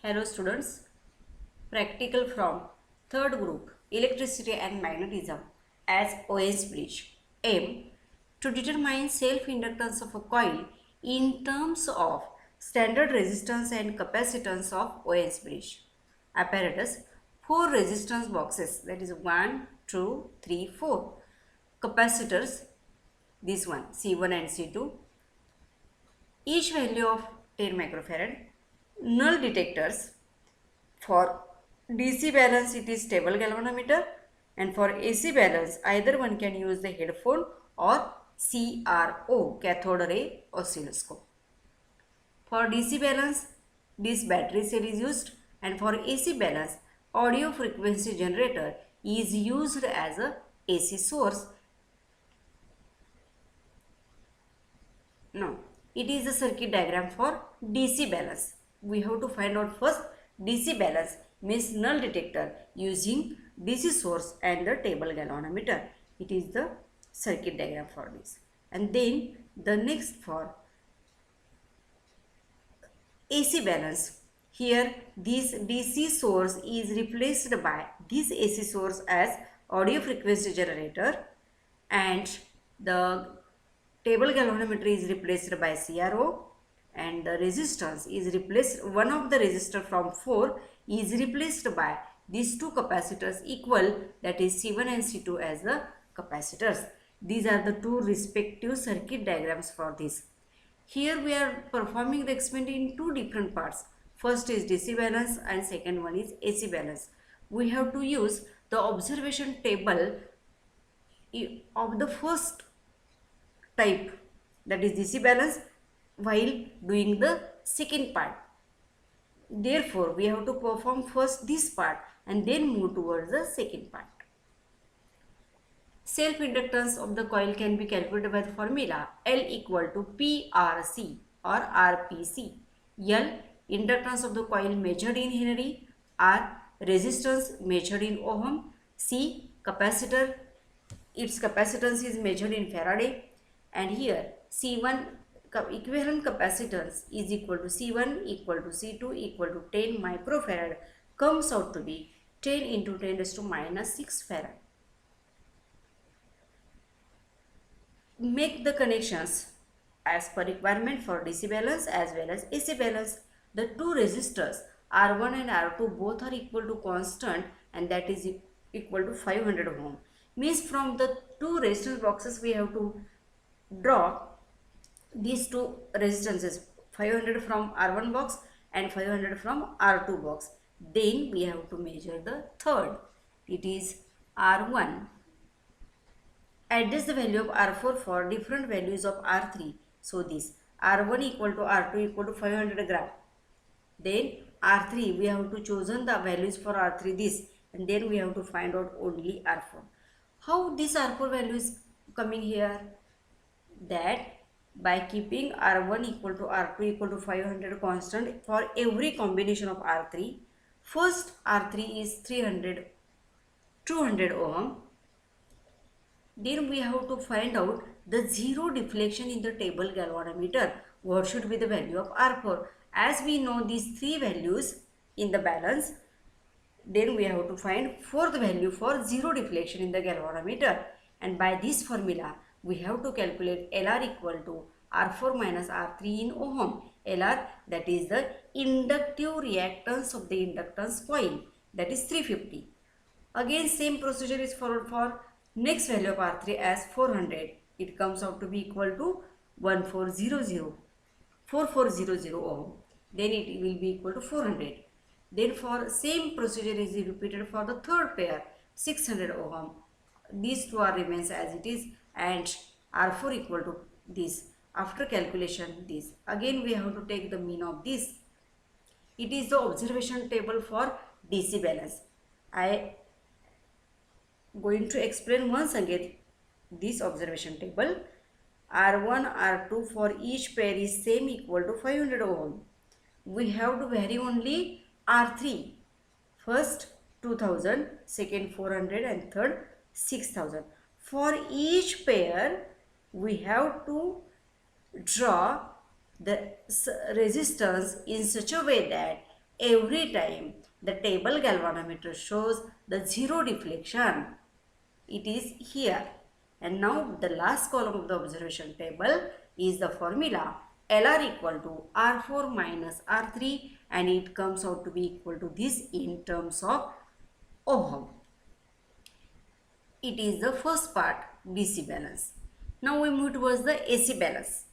Hello students, practical from third group electricity and magnetism as OS bridge. Aim to determine self-inductance of a coil in terms of standard resistance and capacitance of OS bridge. Apparatus: four resistance boxes, that is 1, 2, 3, 4. Capacitors, this one C1 and C2, each value of 10 microfarad. Null detectors. For DC balance it is stable galvanometer, and for AC balance either one can use the headphone or CRO, cathode ray oscilloscope. For DC balance this battery cell is used, and for AC balance audio frequency generator is used as a AC source. No, it is the circuit diagram for DC balance. We have to find out first DC balance means null detector using DC source and the table galvanometer. It is the circuit diagram for this. And then the next for AC balance. Here this DC source is replaced by this AC source as audio frequency generator, and the table galvanometer is replaced by CRO, and the resistance is replaced, one of the resistor from 4 is replaced by these two capacitors equal, that is C1 and C2 as the capacitors. These are the two respective circuit diagrams for this. Here we are performing the experiment in two different parts. First is DC balance and second one is AC balance. We have to use the observation table of the first type, that is DC balance, while doing the second part. Therefore, we have to perform first this part and then move towards the second part. Self-inductance of the coil can be calculated by the formula L equal to PRC or RPC. L, inductance of the coil measured in Henry. R, resistance measured in ohm. C, capacitor, its capacitance is measured in Faraday. And here C1 equivalent capacitance is equal to C1 equal to C2 equal to 10 microfarad, comes out to be 10 into 10 raised to minus 6 farad. Make the connections as per requirement for DC balance as well as AC balance. The two resistors R1 and R2 both are equal to constant, and that is equal to 500 ohm. Means from the two resistance boxes we have to draw these two resistances, 500 from R1 box and 500 from R2 box. Then we have to measure the third, it is R1. Adjust the value of R4 for different values of R3. So this R1 equal to R2 equal to 500 gram. Then R3 we have to chosen the values for R3 this, and then we have to find out only R4. How this R4 value is coming here? That by keeping R1 equal to R2 equal to 500 constant for every combination of R3, first R3 is 200 ohm. Then we have to find out the zero deflection in the table galvanometer. What should be the value of R4? As we know these three values in the balance, then we have to find fourth value for zero deflection in the galvanometer. And by this formula, we have to calculate LR equal to R4 minus R3 in ohm. LR, that is the inductive reactance of the inductance coil, that is 350. Again same procedure is followed for next value of R3 as 400. It comes out to be equal to 4400 ohm. Then it will be equal to 400. Then for same procedure is repeated for the third pair, 600 ohm. These two are remains as it is, and R4 equal to this. After calculation this, again we have to take the mean of this. It is the observation table for DC balance. I going to explain once again this observation table. R1, R2 for each pair is same equal to 500 ohm. We have to vary only R3. First 2000, second 400, and third 6000. For each pair we have to draw the resistance in such a way that every time the table galvanometer shows the zero deflection. It is here. And now the last column of the observation table is the formula LR equal to R4 minus R3, and it comes out to be equal to this in terms of ohm. It is the first part, DC balance. Now we move towards the AC balance.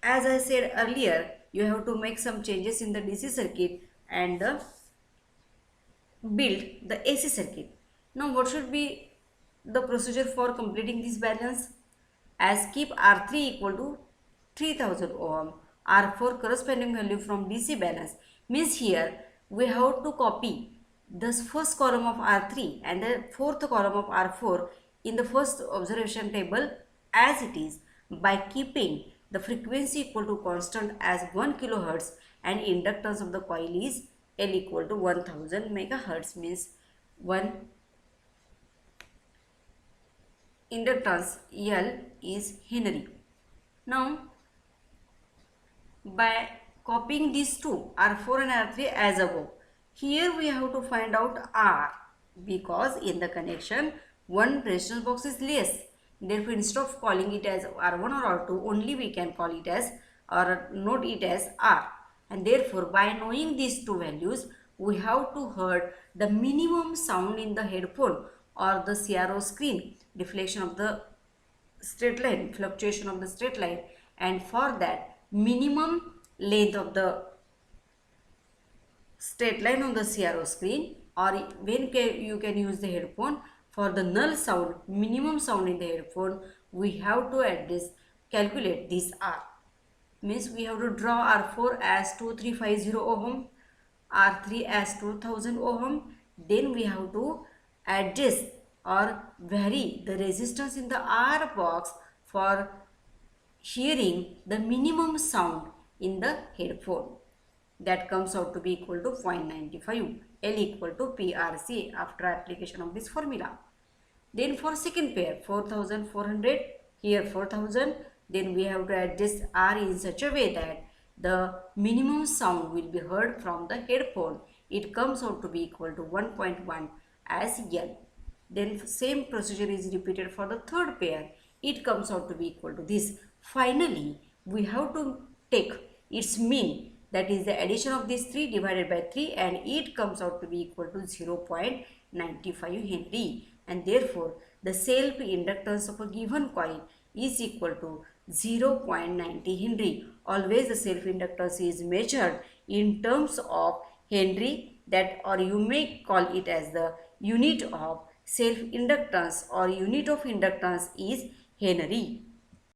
As I said earlier, you have to make some changes in the DC circuit and build the AC circuit. Now what should be the procedure for completing this balance? As keep R3 equal to 3000 ohm, R4 corresponding value from DC balance, means here we have to copy the first column of R3 and the fourth column of R4 in the first observation table as it is, by keeping the frequency equal to constant as 1 kilohertz and inductance of the coil is L equal to 1000 megahertz, means 1 inductance L is Henry. Now by copying these two R4 and R3 as above, here we have to find out R, because in the connection one resistance box is less. Therefore instead of calling it as R1 or R2, only we can call it as or note it as R. And therefore by knowing these two values, we have to hear the minimum sound in the headphone or the CRO screen, deflection of the straight line, fluctuation of the straight line, and for that minimum length of the straight line on the CRO screen, or when you can use the headphone for the null sound, minimum sound in the headphone, we have to calculate this R. Means we have to draw R4 as 2350 ohm, R3 as 2000 ohm. Then we have to adjust or vary the resistance in the R box for hearing the minimum sound in the headphone. That comes out to be equal to 0.95, L equal to PRC after application of this formula. Then for second pair, 4400, here 4000, then we have to adjust R in such a way that the minimum sound will be heard from the headphone. It comes out to be equal to 1.1 as L. Then same procedure is repeated for the third pair. It comes out to be equal to this. Finally, we have to take its mean, that is the addition of these 3 divided by 3, and it comes out to be equal to 0.95 Henry. And therefore, the self-inductance of a given coil is equal to 0.90 Henry. Always the self-inductance is measured in terms of Henry, that or you may call it as the unit of self-inductance or unit of inductance is Henry.